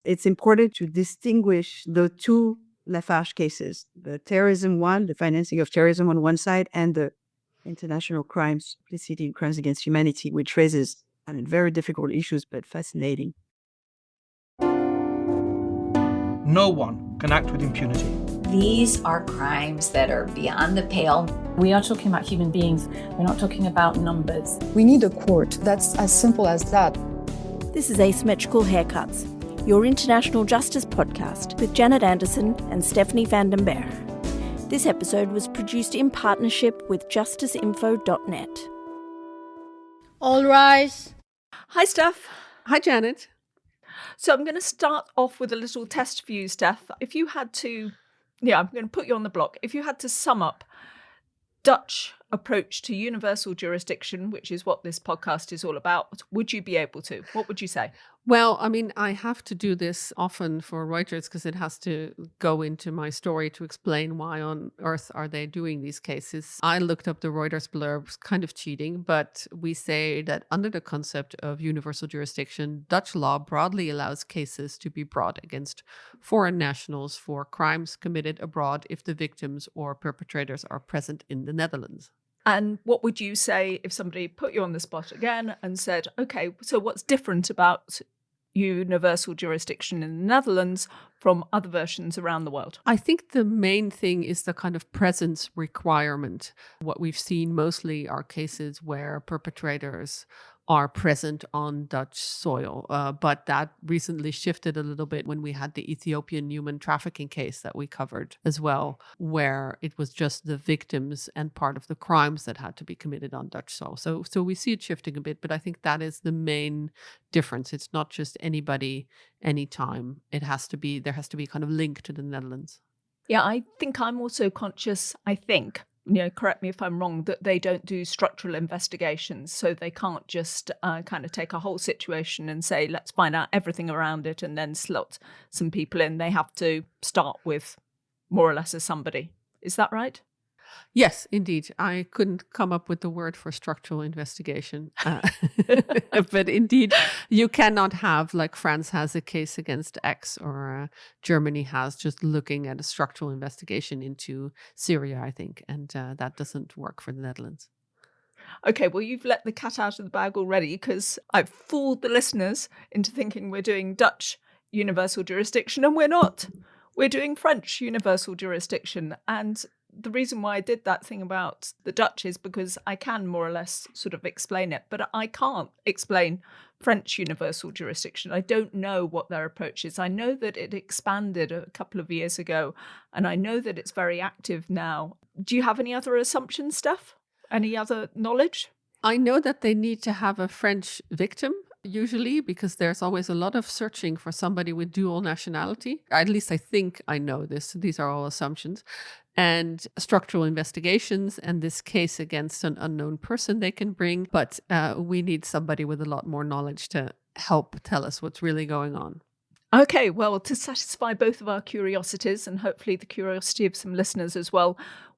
It's important to distinguish the two LaFarge cases, the terrorism one, the financing of terrorism on one side, and the international crimes, complicity in crimes against humanity, which raises very difficult issues, but fascinating. No one can act with impunity. These are crimes that are beyond the pale. We are talking about human beings. We're not talking about numbers. We need a court. That's as simple as that. This is Asymmetrical Haircuts, your international justice podcast with Janet Anderson and Stephanie van den Berg. This episode was produced in partnership with justiceinfo.net. All rise. Hi, Steph. Hi, Janet. So I'm going to start off with a little test for you, Steph. If you had to, I'm going to put you on the block. If you had to sum up Dutch approach to universal jurisdiction, which is what this podcast is all about, would you be able to? What would you say? Well, I mean, I have to do this often for Reuters because it has to go into my story to explain why on earth are they doing these cases. I looked up the Reuters blurbs, kind of cheating, but we say that under the concept of universal jurisdiction, Dutch law broadly allows cases to be brought against foreign nationals for crimes committed abroad if the victims or perpetrators are present in the Netherlands. And what would you say if somebody put you on the spot again and said, okay, so what's different about universal jurisdiction in the Netherlands from other versions around the world? I think the main thing is the kind of presence requirement. What we've seen mostly are cases where perpetrators are present on Dutch soil. But that recently shifted a little bit when we had the Ethiopian human trafficking case that we covered as well, where it was just the victims and part of the crimes that had to be committed on Dutch soil. So we see it shifting a bit, but I think that is the main difference. It's not just anybody, anytime. There has to be kind of link to the Netherlands. Yeah, I think I'm also conscious, correct me if I'm wrong, that they don't do structural investigations. So they can't just kind of take a whole situation and say, let's find out everything around it and then slot some people in. They have to start with more or less as somebody. Is that right? Yes, indeed. I couldn't come up with the word for structural investigation. But indeed, you cannot have, like France has a case against X or Germany has, just looking at a structural investigation into Syria, I think. And that doesn't work for the Netherlands. Okay, well, you've let the cat out of the bag already because I've fooled the listeners into thinking we're doing Dutch universal jurisdiction, and we're not. We're doing French universal jurisdiction. And the reason why I did that thing about the Dutch is because I can more or less sort of explain it, but I can't explain French universal jurisdiction. I don't know what their approach is. I know that it expanded a couple of years ago, and I know that it's very active now. Do you have any other assumptions, Steph? Any other knowledge? I know that they need to have a French victim, usually, because there's always a lot of searching for somebody with dual nationality. At least I think I know this. These are all assumptions. And structural investigations and this case against an unknown person they can bring. But we need somebody with a lot more knowledge to help tell us what's really going on. Okay, well, to satisfy both of our curiosities and hopefully the curiosity of some listeners as well,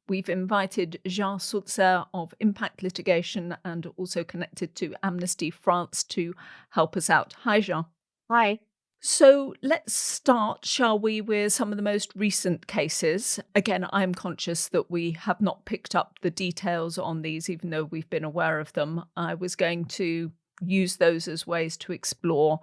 we've invited Jeanne Sulzer of Impact Litigation and also connected to Amnesty France to help us out. Hi, Jeanne. Hi. So let's start, shall we, with some of the most recent cases. Again, I'm conscious that we have not picked up the details on these, even though we've been aware of them. I was going to use those as ways to explore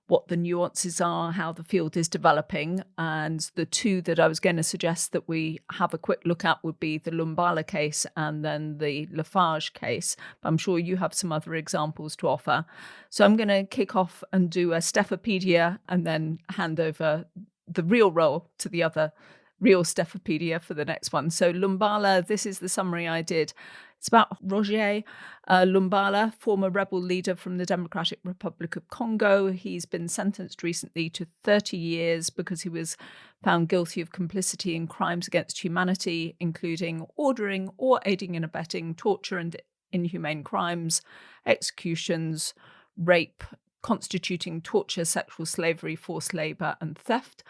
what the nuances are, how the field is developing. And the two that I was going to suggest that we have a quick look at would be the Lumbala case and then the LaFarge case. But I'm sure you have some other examples to offer. So I'm going to kick off and do a Stephopedia and then hand over the real role to the other real Stephopedia for the next one. So Lumbala, this is the summary I did. It's about Roger Lumbala, former rebel leader from the Democratic Republic of Congo. He's been sentenced recently to 30 years because he was found guilty of complicity in crimes against humanity, including ordering or aiding and abetting torture and inhumane crimes, executions, rape, constituting torture, sexual slavery, forced labor, and theft.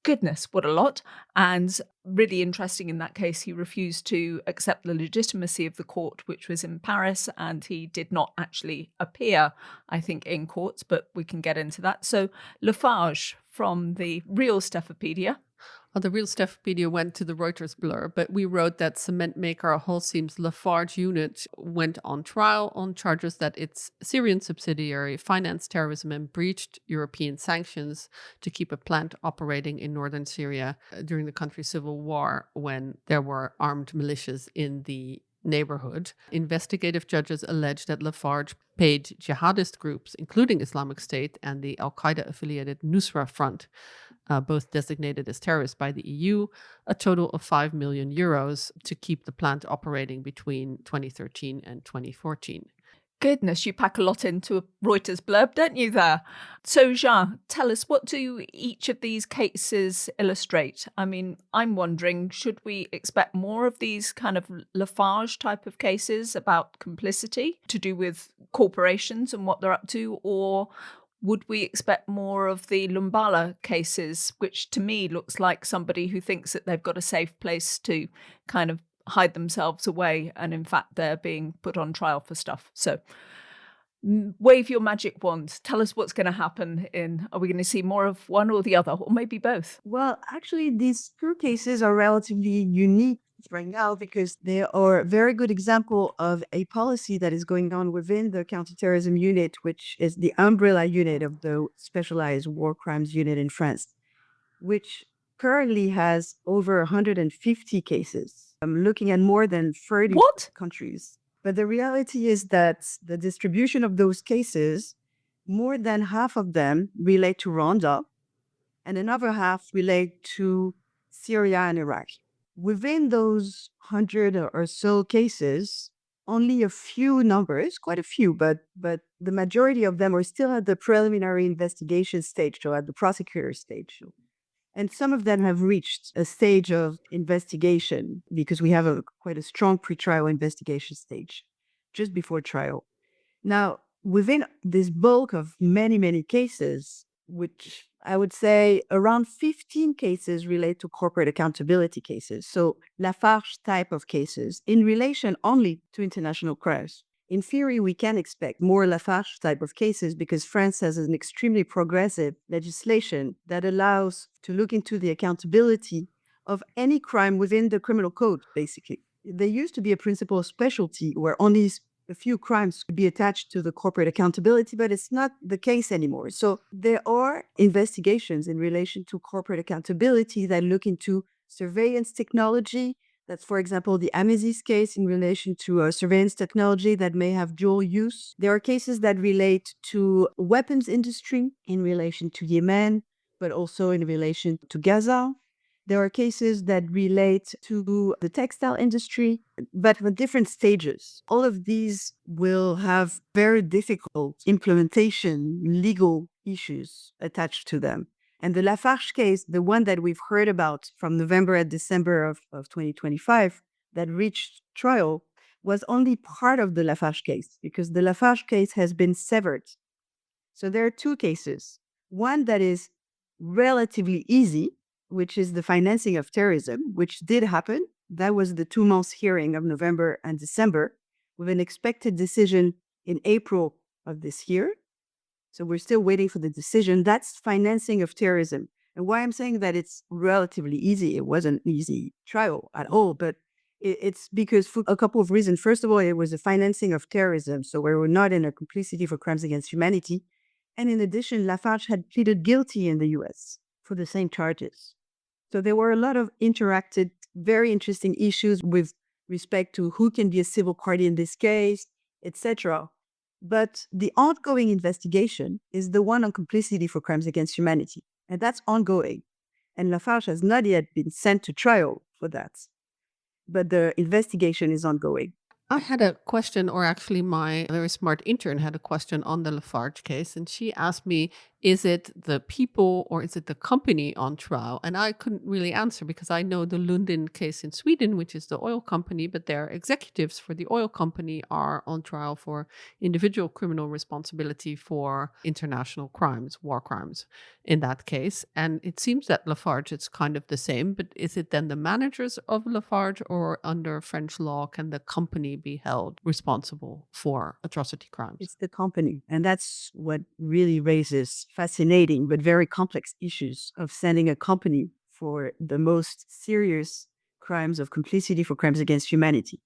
Goodness, what a lot. And really interesting in that case, he refused to accept the legitimacy of the court, which was in Paris, and he did not actually appear, I think, in courts, but we can get into that. So LaFarge from the real Stephapedia. Well, the real Stephapedia went to the Reuters blur, but we wrote that cement maker Holcim's LaFarge unit went on trial on charges that its Syrian subsidiary financed terrorism and breached European sanctions to keep a plant operating in northern Syria during the country's civil war when there were armed militias in the neighborhood. Investigative judges alleged that LaFarge paid jihadist groups, including Islamic State and the Al-Qaeda affiliated Nusra Front, both designated as terrorists by the EU, a total of 5 million euros to keep the plant operating between 2013 and 2014. Goodness, you pack a lot into a Reuters blurb, don't you there? So Jeanne, tell us, what do each of these cases illustrate? I mean, I'm wondering, should we expect more of these kind of LaFarge type of cases about complicity to do with corporations and what they're up to, or would we expect more of the Lumbala cases, which to me looks like somebody who thinks that they've got a safe place to kind of hide themselves away, and in fact they're being put on trial for stuff? So wave your magic wand. Tell us what's going to happen. Are we going to see more of one or the other, or maybe both? Well, actually, these two cases are relatively unique right now because they are a very good example of a policy that is going on within the counterterrorism unit, which is the umbrella unit of the specialized war crimes unit in France, which currently has over 150 cases. I'm looking at more than 30 countries. But the reality is that the distribution of those cases, more than half of them relate to Rwanda, and another half relate to Syria and Iraq. Within those 100 or so cases, only a few numbers, quite a few, but the majority of them are still at the preliminary investigation stage, so at the prosecutor stage. And some of them have reached a stage of investigation because we have quite a strong pretrial investigation stage just before trial. Now, within this bulk of many, many cases, which I would say around 15 cases relate to corporate accountability cases. So LaFarge type of cases in relation only to international crimes. In theory, we can expect more LaFarge type of cases because France has an extremely progressive legislation that allows to look into the accountability of any crime within the criminal code, basically. There used to be a principle of specialty where only a few crimes could be attached to the corporate accountability, but it's not the case anymore. So there are investigations in relation to corporate accountability that look into surveillance technology. That's, for example, the Amesis case in relation to surveillance technology that may have dual use. There are cases that relate to weapons industry in relation to Yemen, but also in relation to Gaza. There are cases that relate to the textile industry, but at different stages. All of these will have very difficult implementation, legal issues attached to them. And the LaFarge case, the one that we've heard about from November and December of 2025 that reached trial, was only part of the LaFarge case because the LaFarge case has been severed. So there are two cases. One that is relatively easy, which is the financing of terrorism, which did happen. That was the 2 months hearing of November and December with an expected decision in April of this year. So we're still waiting for the decision. That's financing of terrorism. And why I'm saying that it's relatively easy, it wasn't an easy trial at all, but it's because for a couple of reasons. First of all, it was a financing of terrorism. So we were not in a complicity for crimes against humanity. And in addition, LaFarge had pleaded guilty in the US for the same charges. So there were a lot of interacted, very interesting issues with respect to who can be a civil party in this case, etc. But the ongoing investigation is the one on complicity for crimes against humanity. And that's ongoing. And LaFarge has not yet been sent to trial for that. But the investigation is ongoing. I had a question, or actually my very smart intern had a question on the LaFarge case, and she asked me Is it the people or is it the company on trial? And I couldn't really answer because I know the Lundin case in Sweden, which is the oil company, but their executives for the oil company are on trial for individual criminal responsibility for international crimes, war crimes in that case. And it seems that LaFarge is kind of the same, but is it then the managers of LaFarge, or under French law can the company be held responsible for atrocity crimes? It's the company. And that's what really raises fascinating but very complex issues of sending a company for the most serious crimes of complicity for crimes against humanity.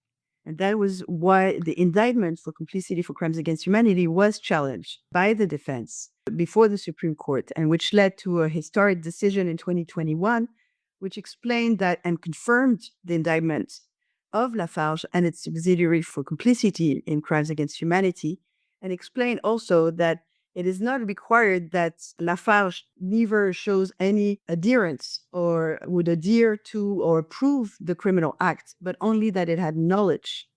And that was why the indictment for complicity for crimes against humanity was challenged by the defense before the Supreme Court, and which led to a historic decision in 2021, which explained that and confirmed the indictment of LaFarge and its subsidiary for complicity in crimes against humanity, and explained also that it is not required that LaFarge neither shows any adherence or would adhere to or approve the criminal act, but only that it had knowledge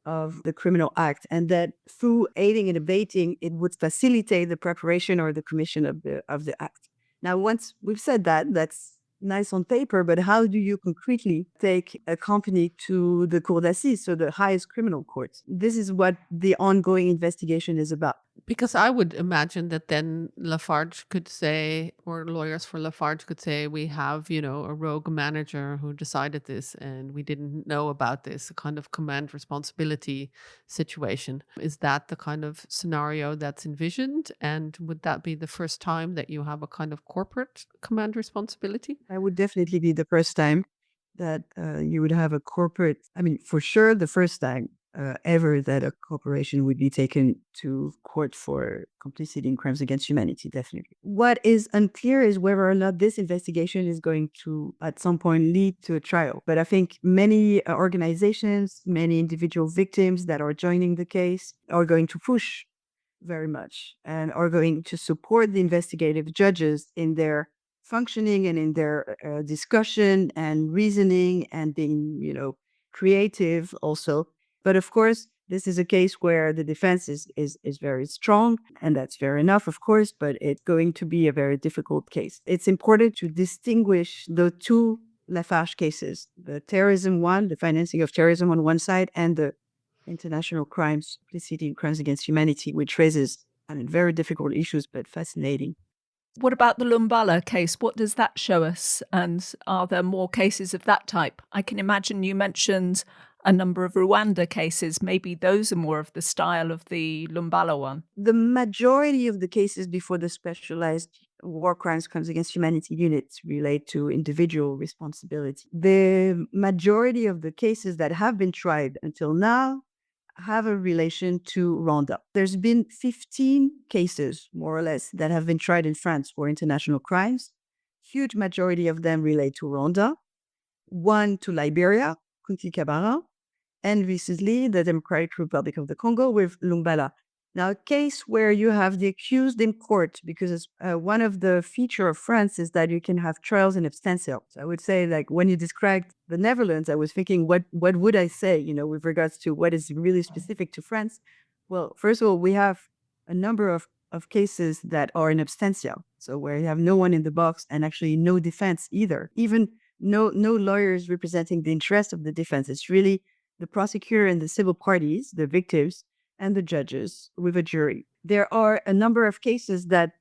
of the criminal act, and that through aiding and abetting, it would facilitate the preparation or the commission of the act. Now, once we've said that, that's nice on paper, but how do you concretely take a company to the Cour d'assises, so the highest criminal court? This is what the ongoing investigation is about. Because I would imagine that then LaFarge could say, or lawyers for LaFarge could say, we have, a rogue manager who decided this and we didn't know about this, a kind of command responsibility situation. Is that the kind of scenario that's envisioned? And would that be the first time that you have a kind of corporate command responsibility? That would definitely be the first time that you would have a corporate, for sure, the first time ever that a corporation would be taken to court for complicity in crimes against humanity, definitely. What is unclear is whether or not this investigation is going to, at some point, lead to a trial. But I think many organizations, many individual victims that are joining the case are going to push very much and are going to support the investigative judges in their functioning and in their discussion and reasoning and being, creative also. But of course, this is a case where the defense is very strong, and that's fair enough, of course, but it's going to be a very difficult case. It's important to distinguish the two LaFarge cases, the terrorism one, the financing of terrorism on one side, and the international crimes, complicity in crimes against humanity, which raises, very difficult issues, but fascinating. What about the Lumbala case? What does that show us? And are there more cases of that type? I can imagine you mentioned a number of Rwanda cases. Maybe those are more of the style of the Lumbala one. The majority of the cases before the specialized war crimes against humanity units relate to individual responsibility. The majority of the cases that have been tried until now have a relation to Rwanda. There's been 15 cases, more or less, that have been tried in France for international crimes. Huge majority of them relate to Rwanda, one to Liberia, Kunti Kabara, and recently the Democratic Republic of the Congo with Lumbala. Now, a case where you have the accused in court, because one of the features of France is that you can have trials in absentia. So I would say, like, when you described the Netherlands, I was thinking, what would I say, with regards to what is really specific to France? Well, first of all, we have a number of cases that are in absentia. So where you have no one in the box and actually no defense either, even no lawyers representing the interest of the defense. It's really the prosecutor and the civil parties, the victims, and the judges with a jury. There are a number of cases that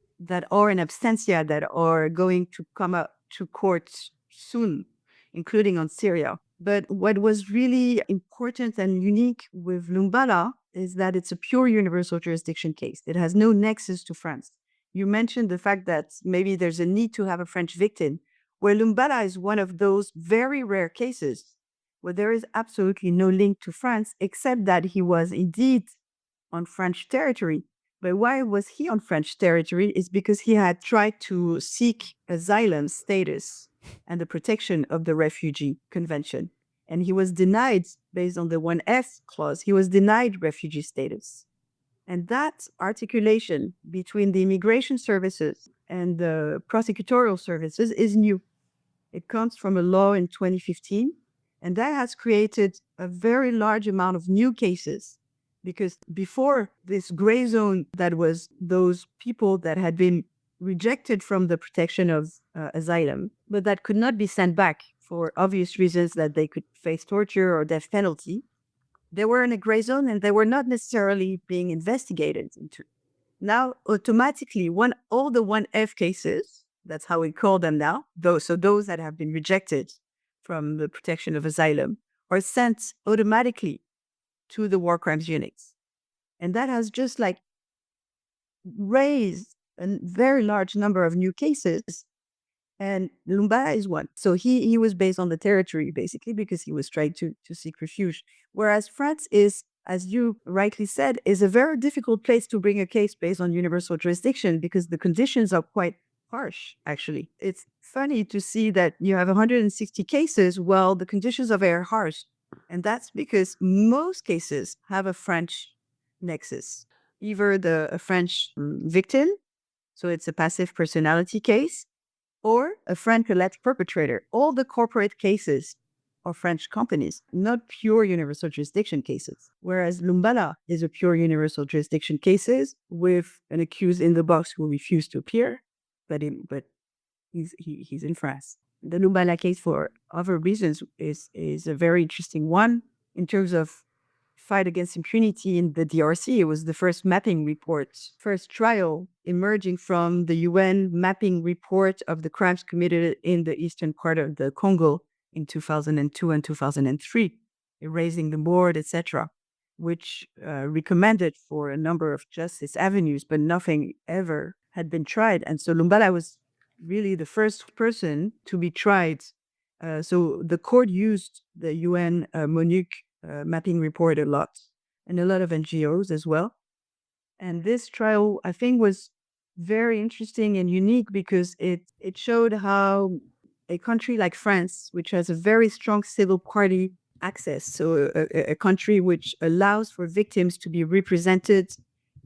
are in absentia that are going to come up to court soon, including on Syria. But what was really important and unique with Lumbala is that it's a pure universal jurisdiction case. It has no nexus to France. You mentioned the fact that maybe there's a need to have a French victim, where Lumbala is one of those very rare cases where there is absolutely no link to France, except that he was indeed on French territory. But why was he on French territory is because he had tried to seek asylum status and the protection of the Refugee Convention. And he was denied, based on the 1F clause, he was denied refugee status. And that articulation between the immigration services and the prosecutorial services is new. It comes from a law in 2015, and that has created a very large amount of new cases. Because before, this gray zone that was those people that had been rejected from the protection of asylum, but that could not be sent back for obvious reasons that they could face torture or death penalty. They were in a gray zone and they were not necessarily being investigated into. Now, automatically, all the 1F cases, that's how we call them now, those that have been rejected from the protection of asylum, are sent automatically to the war crimes units. And that has just raised a very large number of new cases. And Lumbala is one. So he was based on the territory, basically, because he was trying to seek refuge. Whereas France is, as you rightly said, is a very difficult place to bring a case based on universal jurisdiction because the conditions are quite harsh, actually. It's funny to see that you have 160 cases while the conditions are very harsh. And that's because most cases have a French nexus, either a French victim, so it's a passive personality case, or a Franco-led perpetrator. All the corporate cases are French companies, not pure universal jurisdiction cases. Whereas Lumbala is a pure universal jurisdiction cases with an accused in the box who refused to appear, but he's in France. The Lumbala case, for other reasons, is a very interesting one in terms of fight against impunity in the DRC. It was the first mapping report, first trial emerging from the UN mapping report of the crimes committed in the eastern part of the Congo in 2002 and 2003, erasing the board, etc., which recommended for a number of justice avenues, but nothing ever had been tried. And so Lumbala was really the first person to be tried. So the court used the UN MONUC mapping report a lot, and a lot of NGOs as well. And this trial, I think, was very interesting and unique because it showed how a country like France, which has a very strong civil party access, so a country which allows for victims to be represented,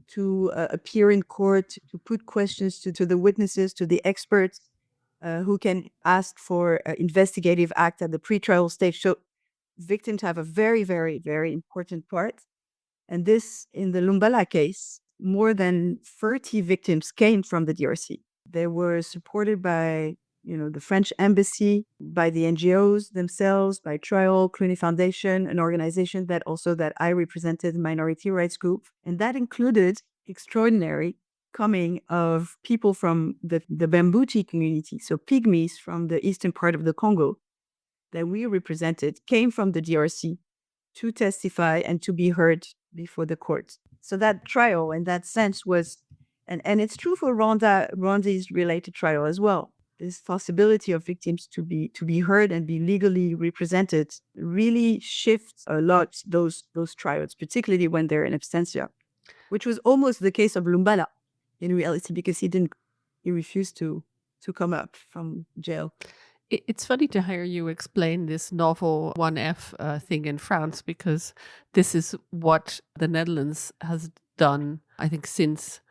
to appear in court, to put questions to the witnesses, to the experts, who can ask for investigative act at the pretrial stage. So victims have a very, very, very important part. And this, in the Lumbala case, more than 30 victims came from the DRC. They were supported by, the French embassy, by the NGOs themselves, by Trial, Clooney Foundation, an organization that I represented, minority rights group. And that included extraordinary coming of people from the Bambuti community, so pygmies from the eastern part of the Congo, that we represented, came from the DRC to testify and to be heard before the court. So that trial, in that sense, was, and it's true for Rwanda's related trial as well. This possibility of victims to be heard and be legally represented really shifts a lot those trials, particularly when they're in absentia, which was almost the case of Lumbala in reality, because he refused to come up from jail. It's funny to hear you explain this novel 1F thing in France, because this is what the Netherlands has done, I think, since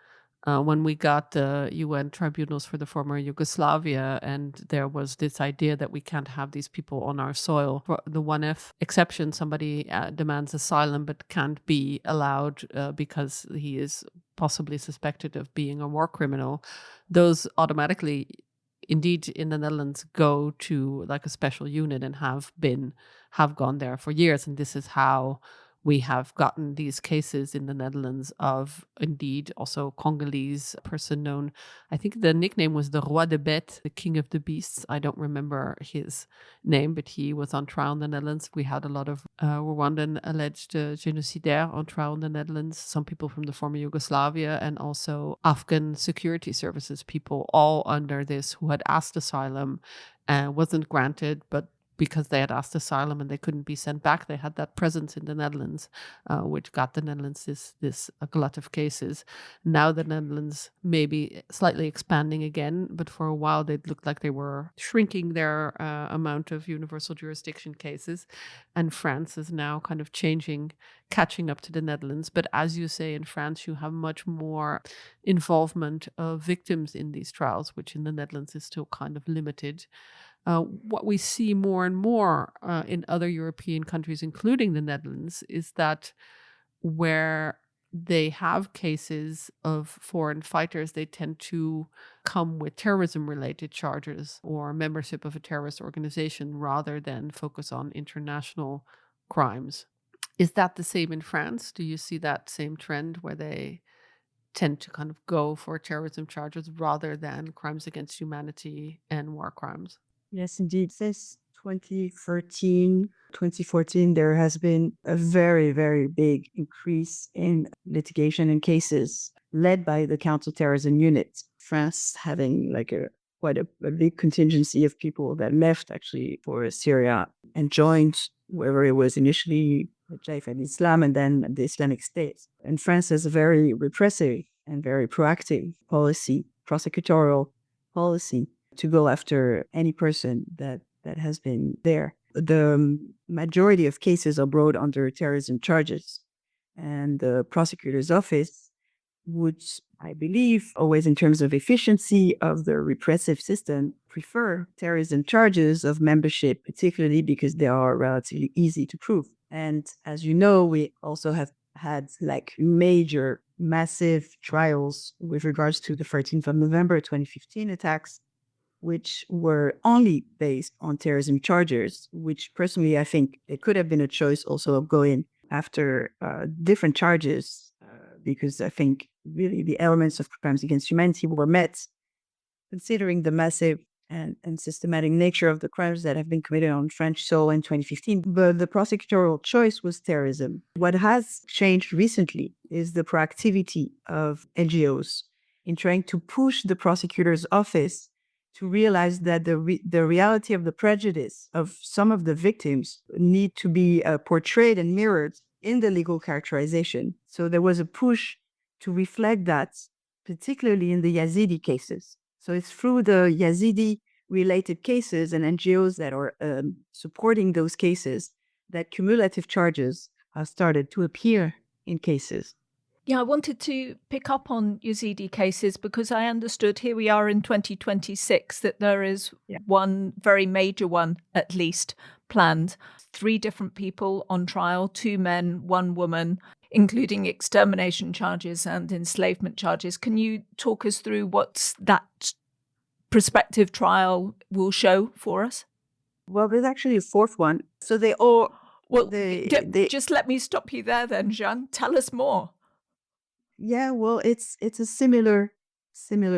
when we got the UN tribunals for the former Yugoslavia, and there was this idea that we can't have these people on our soil. For the 1F exception, somebody demands asylum but can't be allowed because he is possibly suspected of being a war criminal. Those automatically, indeed, in the Netherlands, go to like a special unit and have gone there for years. And this is how we have gotten these cases in the Netherlands of, indeed, also Congolese person known, I think the nickname was the Roi de Bête, the King of the Beasts. I don't remember his name, but he was on trial in the Netherlands. We had a lot of Rwandan alleged genocidaires on trial in the Netherlands, some people from the former Yugoslavia, and also Afghan security services people, all under this, who had asked asylum and wasn't granted, but because they had asked asylum and they couldn't be sent back, they had that presence in the Netherlands, which got the Netherlands this glut of cases. Now the Netherlands may be slightly expanding again, but for a while they looked like they were shrinking their amount of universal jurisdiction cases. And France is now kind of catching up to the Netherlands. But as you say, in France, you have much more involvement of victims in these trials, which in the Netherlands is still kind of limited. What we see more and more in other European countries, including the Netherlands, is that where they have cases of foreign fighters, they tend to come with terrorism-related charges or membership of a terrorist organization rather than focus on international crimes. Is that the same in France? Do you see that same trend where they tend to kind of go for terrorism charges rather than crimes against humanity and war crimes? Yes, indeed. Since 2013, 2014, there has been a very, very big increase in litigation and cases led by the counterterrorism unit. France having like quite a big contingency of people that left actually for Syria and joined wherever it was initially Jaish al-Islam and then the Islamic State. And France has a very repressive and very proactive policy, prosecutorial policy to go after any person that has been there. The majority of cases are brought under terrorism charges, and the prosecutor's office would, I believe, always in terms of efficiency of the repressive system, prefer terrorism charges of membership, particularly because they are relatively easy to prove. And as you know, we also have had like major, massive trials with regards to the 13th of November 2015 attacks, which were only based on terrorism charges, which personally, I think it could have been a choice also of going after different charges, because I think really the elements of crimes against humanity were met, considering the massive and systematic nature of the crimes that have been committed on French soil in 2015. But the prosecutorial choice was terrorism. What has changed recently is the proactivity of NGOs in trying to push the prosecutor's office to realize that the reality of the prejudice of some of the victims need to be portrayed and mirrored in the legal characterization. So there was a push to reflect that, particularly in the Yazidi cases. So it's through the Yazidi-related cases and NGOs that are supporting those cases that cumulative charges have started to appear in cases. Yeah, I wanted to pick up on Yazidi cases because I understood here we are in 2026 that there is one very major one, at least, planned. 3 different people on trial, 2 men, 1 woman, including extermination charges and enslavement charges. Can you talk us through what that prospective trial will show for us? Well, there's actually a 4th one. So they all... Well, just let me stop you there then, Jeanne. Tell us more. Yeah, well, it's a similar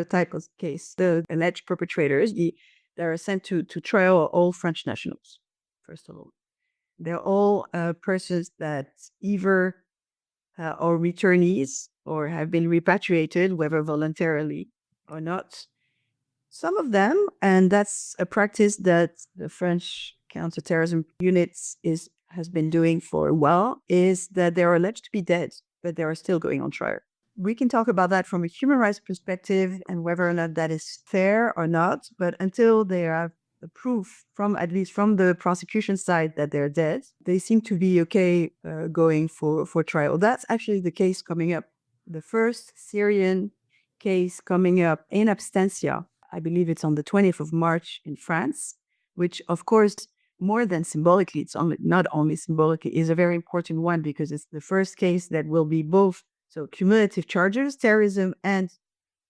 type of case. The alleged perpetrators, they are sent to trial, are all French nationals, first of all. They're all persons that either are returnees or have been repatriated, whether voluntarily or not. Some of them, and that's a practice that the French counterterrorism units has been doing for a while, is that they are alleged to be dead, but they are still going on trial. We can talk about that from a human rights perspective and whether or not that is fair or not. But until they have the proof at least from the prosecution side that they're dead, they seem to be okay going for trial. That's actually the case coming up. The first Syrian case coming up in absentia, I believe it's on the 20th of March in France, which of course, more than symbolically, not only symbolically, is a very important one because it's the first case that will be both cumulative charges, terrorism and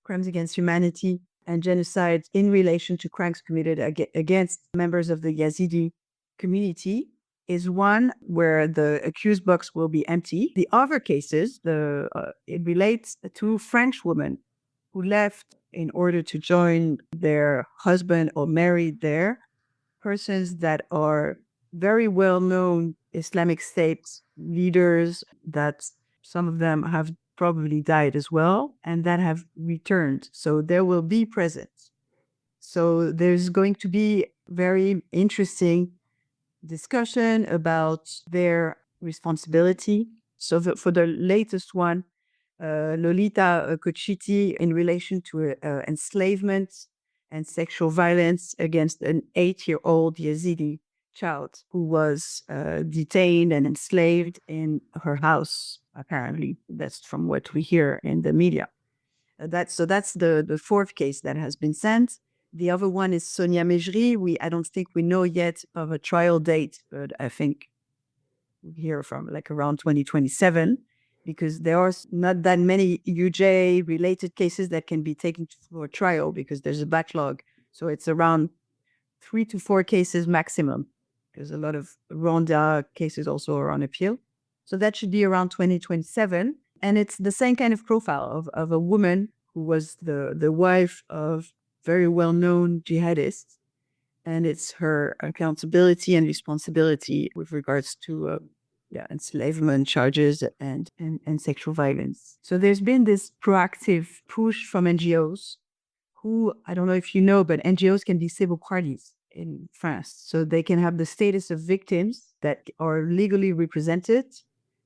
crimes against humanity and genocide in relation to crimes committed against members of the Yazidi community, is one where the accused box will be empty. The other cases, it relates to French women who left in order to join their husband or marry there, persons that are very well-known Islamic State leaders that some of them have probably died as well, and that have returned. So there will be presence. So there's going to be very interesting discussion about their responsibility. So for the latest one, Lolita Kochiti, in relation to enslavement and sexual violence against an 8-year-old Yazidi child who was detained and enslaved in her house, apparently. That's from what we hear in the media. That's the 4th case that has been sent. The other one is Sonia Mejri. I don't think we know yet of a trial date, but I think we hear from like around 2027. because there are not that many UJ related cases that can be taken for trial because there's a backlog. So it's around 3 to 4 cases maximum. There's a lot of Rwanda cases also are on appeal. So that should be around 2027. And it's the same kind of profile of a woman who was the wife of very well-known jihadists. And it's her accountability and responsibility with regards to enslavement charges and sexual violence. So there's been this proactive push from NGOs who, I don't know if you know, but NGOs can be civil parties in France. So they can have the status of victims that are legally represented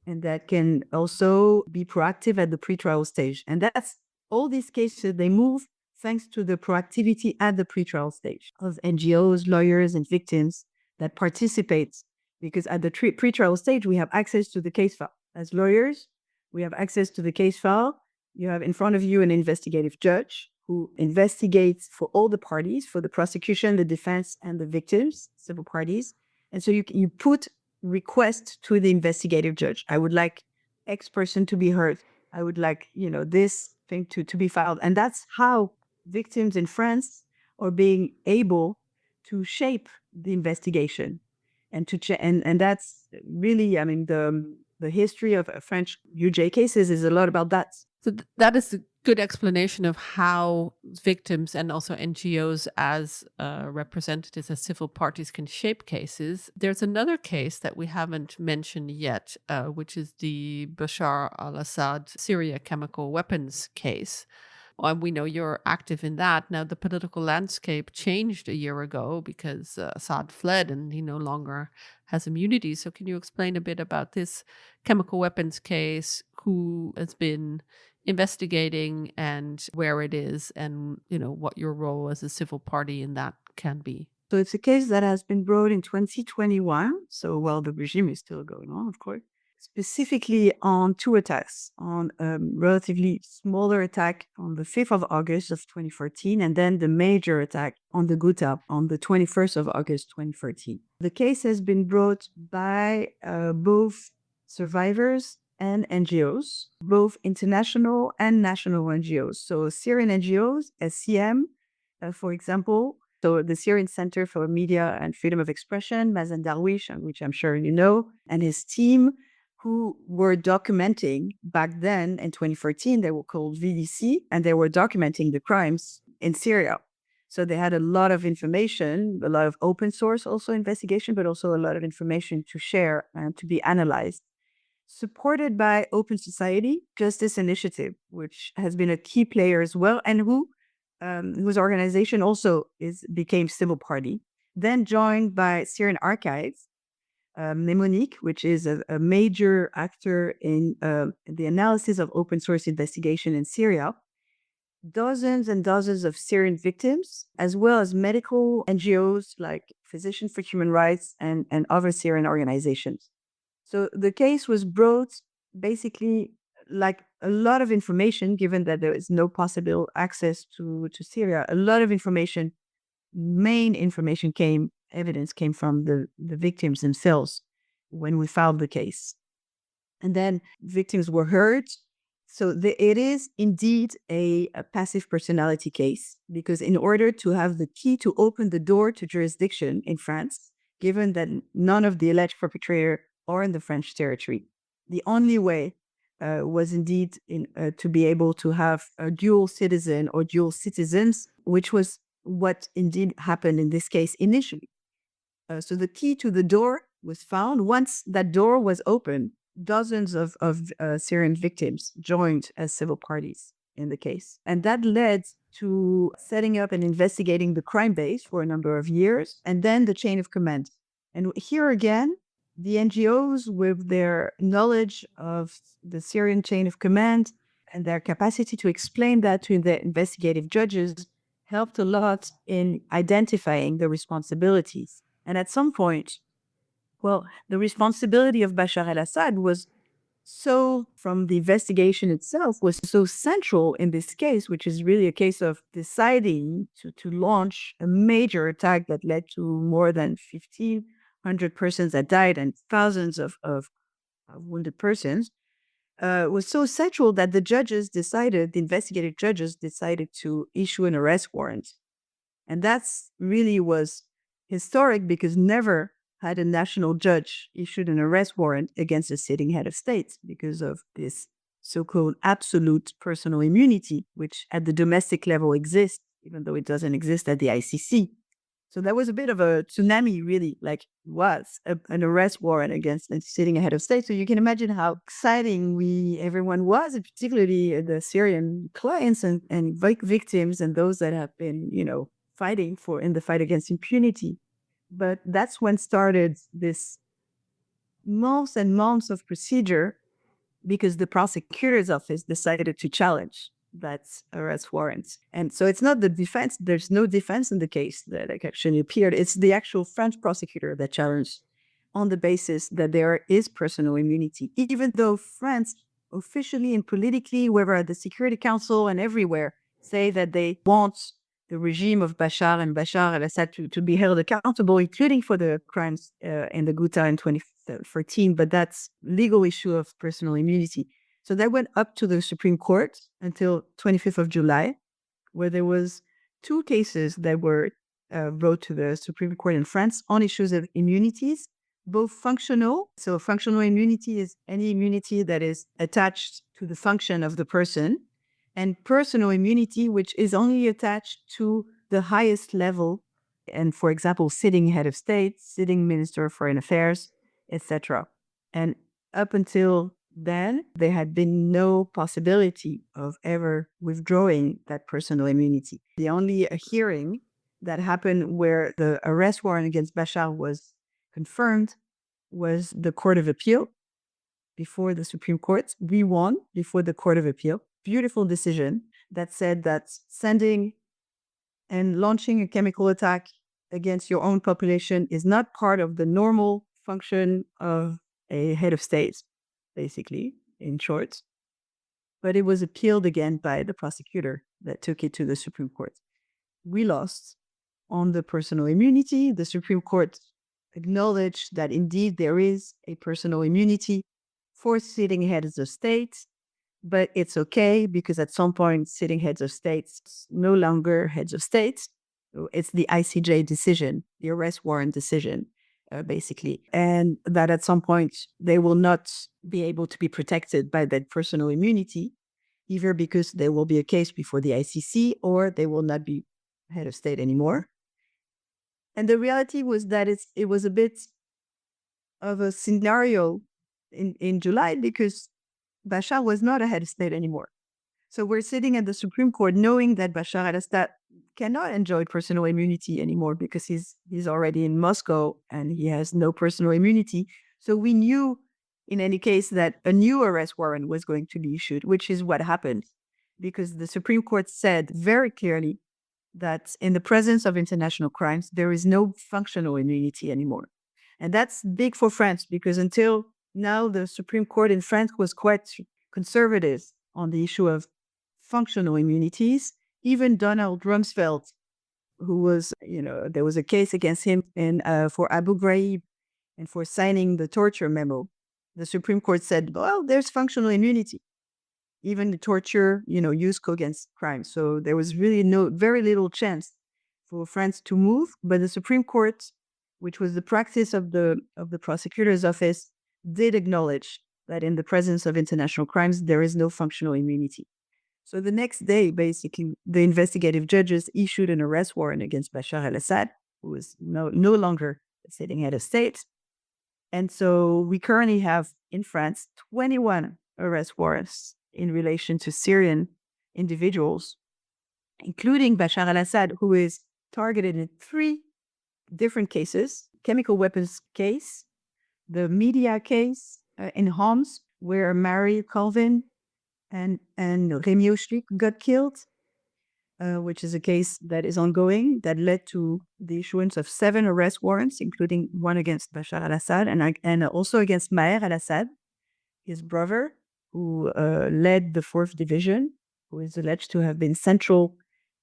and that can also be proactive at the pretrial stage. And that's all these cases, they move thanks to the proactivity at the pretrial stage of NGOs, lawyers, and victims that participate. Because at the pretrial stage, we have access to the case file. As lawyers, we have access to the case file. You have in front of you an investigative judge who investigates for all the parties, for the prosecution, the defense, and the victims, civil parties. And so you put request to the investigative judge. I would like X person to be heard. I would like, this thing to be filed. And that's how victims in France are being able to shape the investigation and and that's really, I mean, the history of French UJ cases is a lot about that. So that is a good explanation of how victims and also NGOs as representatives as civil parties can shape cases. There's another case that we haven't mentioned yet, which is the Bashar al-Assad Syria chemical weapons case. And we know you're active in that. Now, the political landscape changed a year ago because Assad fled and he no longer has immunity. So can you explain a bit about this chemical weapons case, who has been investigating and where it is, and what your role as a civil party in that can be? So it's a case that has been brought in 2021. So while the regime is still going on, of course, specifically on 2 attacks, on a relatively smaller attack on the 5th of August of 2014, and then the major attack on the Ghouta on the 21st of August 2014. The case has been brought by both survivors and NGOs, both international and national NGOs. So Syrian NGOs, SCM, for example, so the Syrian Center for Media and Freedom of Expression, Mazen Darwish, which I'm sure you know, and his team, who were documenting back then in 2014, they were called VDC, and they were documenting the crimes in Syria. So they had a lot of information, a lot of open source also investigation, but also a lot of information to share and to be analyzed. Supported by Open Society Justice Initiative, which has been a key player as well, and whose organization also became civil party. Then joined by Syrian Archives, Mnemonic, which is a major actor in the analysis of open source investigation in Syria, dozens and dozens of Syrian victims, as well as medical NGOs like Physicians for Human Rights and other Syrian organizations. So the case was brought basically like a lot of information, given that there is no possible access to Syria, a lot of information, main information evidence came from the victims themselves when we filed the case. And then victims were heard. So it is indeed a passive personality case, because in order to have the key to open the door to jurisdiction in France, given that none of the alleged perpetrators are in the French territory, the only way was indeed to be able to have a dual citizen or dual citizens, which was what indeed happened in this case initially. So the key to the door was found. Once that door was open, dozens of Syrian victims joined as civil parties in the case. And that led to setting up and investigating the crime base for a number of years, and then the chain of command. And here again, the NGOs, with their knowledge of the Syrian chain of command and their capacity to explain that to the investigative judges, helped a lot in identifying the responsibilities. And at some point, the responsibility of Bashar al-Assad from the investigation itself, was so central in this case, which is really a case of deciding to launch a major attack that led to more than 1,500 persons that died and thousands of wounded persons. was so central that the investigative judges decided to issue an arrest warrant. And that's really was historic because never had a national judge issued an arrest warrant against a sitting head of state because of this so-called absolute personal immunity, which at the domestic level exists, even though it doesn't exist at the ICC. So that was a bit of a tsunami, really, like an arrest warrant against a sitting head of state. So you can imagine how exciting everyone was, and particularly the Syrian clients and victims and those that have been, fighting in the fight against impunity. But that's when started this months and months of procedure because the prosecutor's office decided to challenge that arrest warrant. And so it's not the defense, there's no defense in the case that actually appeared. It's the actual French prosecutor that challenged on the basis that there is personal immunity, even though France officially and politically, whether at the Security Council and everywhere, say that they want the regime of Bashar and Bashar al-Assad to be held accountable, including for the crimes in the Ghouta in 2013, but that's legal issue of personal immunity. So that went up to the Supreme Court until 25th of July, where there was 2 cases that were brought to the Supreme Court in France on issues of immunities, both functional. So functional immunity is any immunity that is attached to the function of the person, and personal immunity, which is only attached to the highest level. And for example, sitting head of state, sitting minister of foreign affairs, etc. And up until then, there had been no possibility of ever withdrawing that personal immunity. The only hearing that happened where the arrest warrant against Bashar was confirmed was the Court of Appeal before the Supreme Court. We won before the Court of Appeal. Beautiful decision that said that sending and launching a chemical attack against your own population is not part of the normal function of a head of state, basically, in short. But it was appealed again by the prosecutor that took it to the Supreme Court. We lost on the personal immunity. The Supreme Court acknowledged that indeed there is a personal immunity for sitting heads of state, but it's okay because at some point sitting heads of states no longer heads of states. So it's the ICJ decision, the arrest warrant decision, basically. And that at some point they will not be able to be protected by that personal immunity, either because there will be a case before the ICC or they will not be head of state anymore. And the reality was that it was a bit of a scenario in July because Bashar was not a head of state anymore. So we're sitting at the Supreme Court knowing that Bashar al-Assad cannot enjoy personal immunity anymore because he's already in Moscow and he has no personal immunity. So we knew in any case that a new arrest warrant was going to be issued, which is what happened because the Supreme Court said very clearly that in the presence of international crimes, there is no functional immunity anymore. And that's big for France because until now, the Supreme Court in France was quite conservative on the issue of functional immunities. Even Donald Rumsfeld, who was, there was a case against him for Abu Ghraib and for signing the torture memo. The Supreme Court said, well, there's functional immunity. Even the torture, used against crimes. So there was really very little chance for France to move. But the Supreme Court, which was the practice of the prosecutor's office, did acknowledge that in the presence of international crimes, there is no functional immunity. So the next day, basically, the investigative judges issued an arrest warrant against Bashar al-Assad, who was no longer sitting head of state. And so we currently have in France 21 arrest warrants in relation to Syrian individuals, including Bashar al-Assad, who is targeted in 3 different cases: chemical weapons case, the media case in Homs, where Mary Colvin and Rémi Auchlik got killed, which is a case that is ongoing that led to the issuance of 7 arrest warrants, including one against Bashar al-Assad and also against Maher al-Assad, his brother, who led the 4th Division, who is alleged to have been central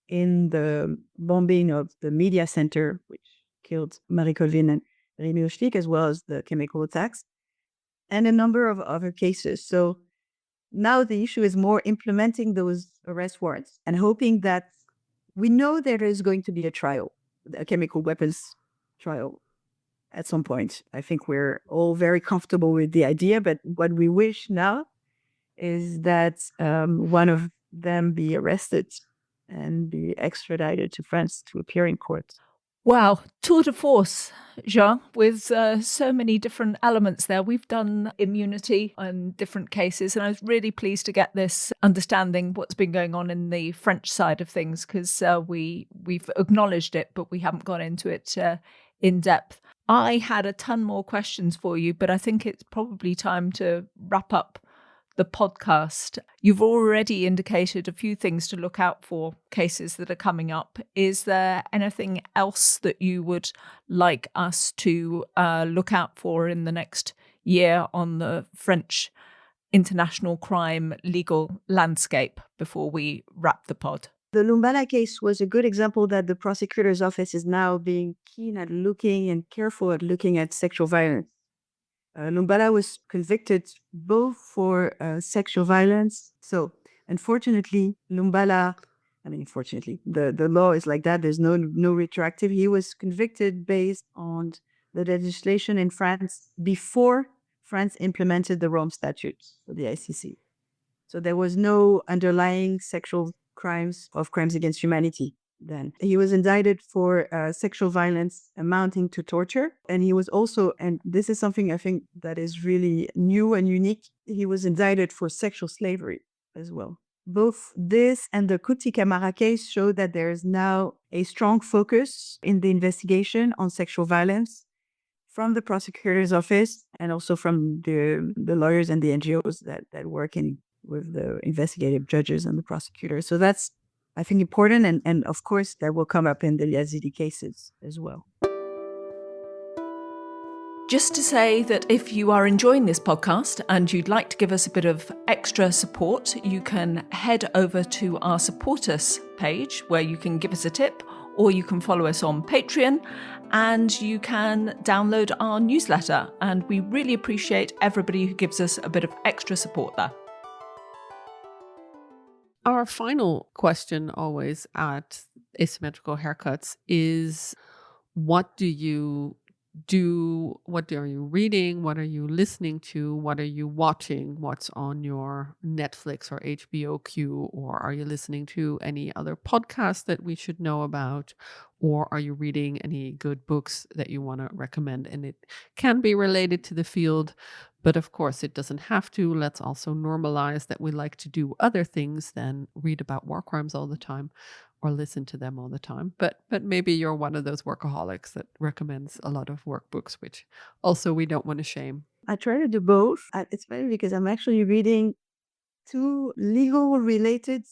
in the bombing of the media center, which killed Marie Colvin and Rémi Auchlik, as well as the chemical attacks, and a number of other cases. So now the issue is more implementing those arrest warrants and hoping that we know there is going to be a trial, a chemical weapons trial at some point. I think we're all very comfortable with the idea, but what we wish now is that one of them be arrested and be extradited to France to appear in court. Wow, tour de force, Jean, with so many different elements there. We've done immunity in different cases, and I was really pleased to get this understanding what's been going on in the French side of things, because we've acknowledged it, but we haven't gone into it in depth. I had a ton more questions for you, but I think it's probably time to wrap up the podcast. You've already indicated a few things to look out for, cases that are coming up. Is there anything else that you would like us to look out for in the next year on the French international crime legal landscape before we wrap the pod? The Lumbala case was a good example that the prosecutor's office is now being keen at looking and careful at looking at sexual violence. Lumbala was convicted both for sexual violence. So, unfortunately, the law is like that. There's no retroactive. He was convicted based on the legislation in France before France implemented the Rome Statute for the ICC. So there was no underlying sexual crimes against humanity then. He was indicted for sexual violence amounting to torture. And he was also, and this is something I think that is really new and unique, he was indicted for sexual slavery as well. Both this and the Kuti Camara case show that there is now a strong focus in the investigation on sexual violence from the prosecutor's office and also from the lawyers and the NGOs that work with the investigative judges and the prosecutors. So that's, I think, important. And of course, that will come up in the Yazidi cases as well. Just to say that if you are enjoying this podcast and you'd like to give us a bit of extra support, you can head over to our Support Us page where you can give us a tip, or you can follow us on Patreon and you can download our newsletter. And we really appreciate everybody who gives us a bit of extra support there. Our final question always at Asymmetrical Haircuts is, what do you do? What are you reading? What are you listening to? What are you watching? What's on your Netflix or HBO queue? Or are you listening to any other podcasts that we should know about? Or are you reading any good books that you want to recommend? And it can be related to the field, but of course it doesn't have to. Let's also normalize that we like to do other things than read about war crimes all the time or listen to them all the time. But maybe you're one of those workaholics that recommends a lot of workbooks, which also we don't want to shame. I try to do both. It's funny because I'm actually reading 2 legal related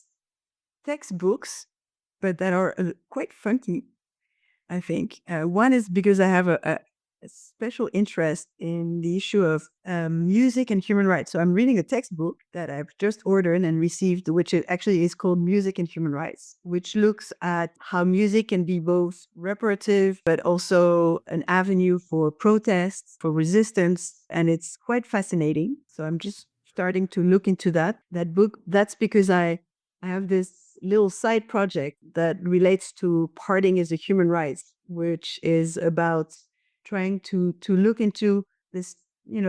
textbooks, but that are quite funky, I think. One is because I have a special interest in the issue of music and human rights. So I'm reading a textbook that I've just ordered and received, which actually is called Music and Human Rights, which looks at how music can be both reparative, but also an avenue for protests, for resistance. And it's quite fascinating. So I'm just starting to look into that book. That's because I have this little side project that relates to parting as a human rights, which is about trying to look into this,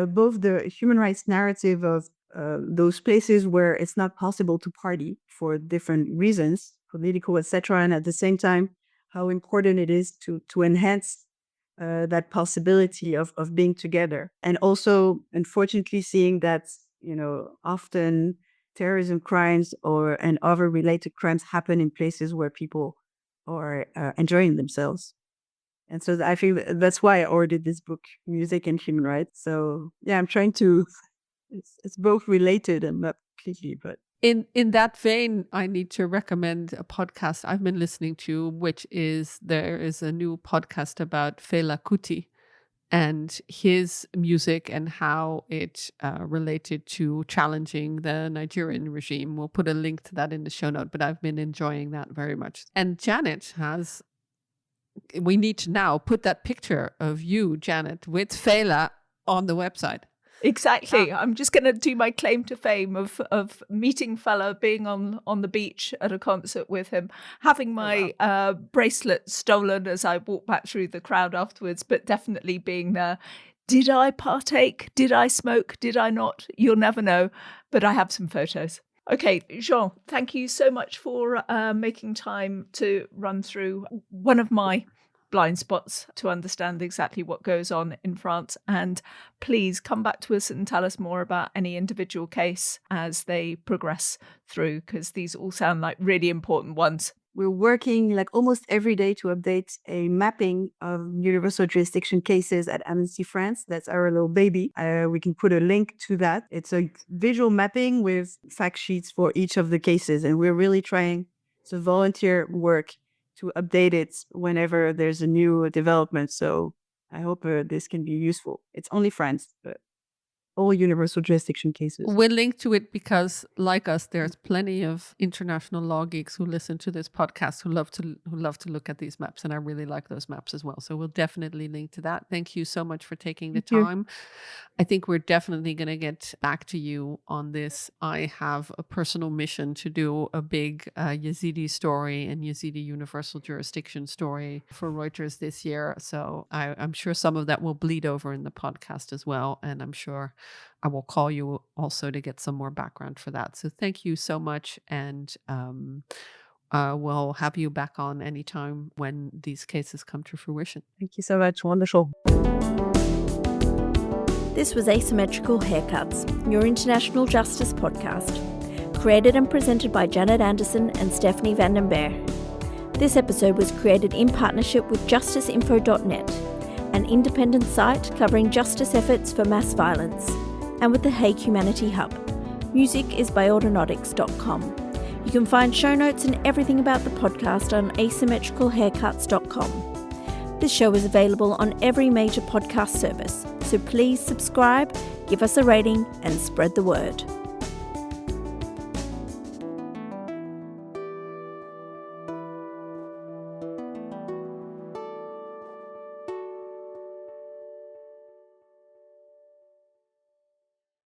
both the human rights narrative of those places where it's not possible to party for different reasons, political, etc., and at the same time, how important it is to enhance that possibility of being together. And also, unfortunately, seeing that, often terrorism crimes and other related crimes happen in places where people are enjoying themselves. And so I think that's why I ordered this book, Music and Human Rights. So yeah, I'm trying to, it's both related and not completely, but. In that vein, I need to recommend a podcast I've been listening to, which is, there is a new podcast about Fela Kuti and his music and how it related to challenging the Nigerian regime. We'll put a link to that in the show note, but I've been enjoying that very much. And Janet we need to now put that picture of you, Janet, with Fela on the website. Exactly. I'm just going to do my claim to fame of meeting fella, being on the beach at a concert with him, having my bracelet stolen as I walked back through the crowd afterwards, but definitely being there. Did I partake? Did I smoke? Did I not? You'll never know, but I have some photos. Okay, Jeanne, thank you so much for making time to run through one of my blind spots to understand exactly what goes on in France. And please come back to us and tell us more about any individual case as they progress through, because these all sound like really important ones. We're working like almost every day to update a mapping of universal jurisdiction cases at Amnesty France. That's our little baby. We can put a link to that. It's a visual mapping with fact sheets for each of the cases. And we're really trying to volunteer work to update it whenever there's a new development. So I hope this can be useful. It's only France, but all universal jurisdiction cases. We'll link to it because, like us, there's plenty of international law geeks who listen to this podcast who love to look at these maps, and I really like those maps as well. So we'll definitely link to that. Thank you so much for taking the time. I think we're definitely going to get back to you on this. I have a personal mission to do a big Yazidi story and Yazidi universal jurisdiction story for Reuters this year. So I'm sure some of that will bleed over in the podcast as well, and I'm sure I will call you also to get some more background for that. So thank you so much. And we'll have you back on anytime when these cases come to fruition. Thank you so much. Wonderful. This was Asymmetrical Haircuts, your international justice podcast, created and presented by Janet Anderson and Stephanie Vandenberg. This episode was created in partnership with justiceinfo.net, an independent site covering justice efforts for mass violence, and with the Hague Humanity Hub. Music is by autonautics.com. You can find show notes and everything about the podcast on asymmetricalhaircuts.com. This show is available on every major podcast service, so please subscribe, give us a rating, and spread the word.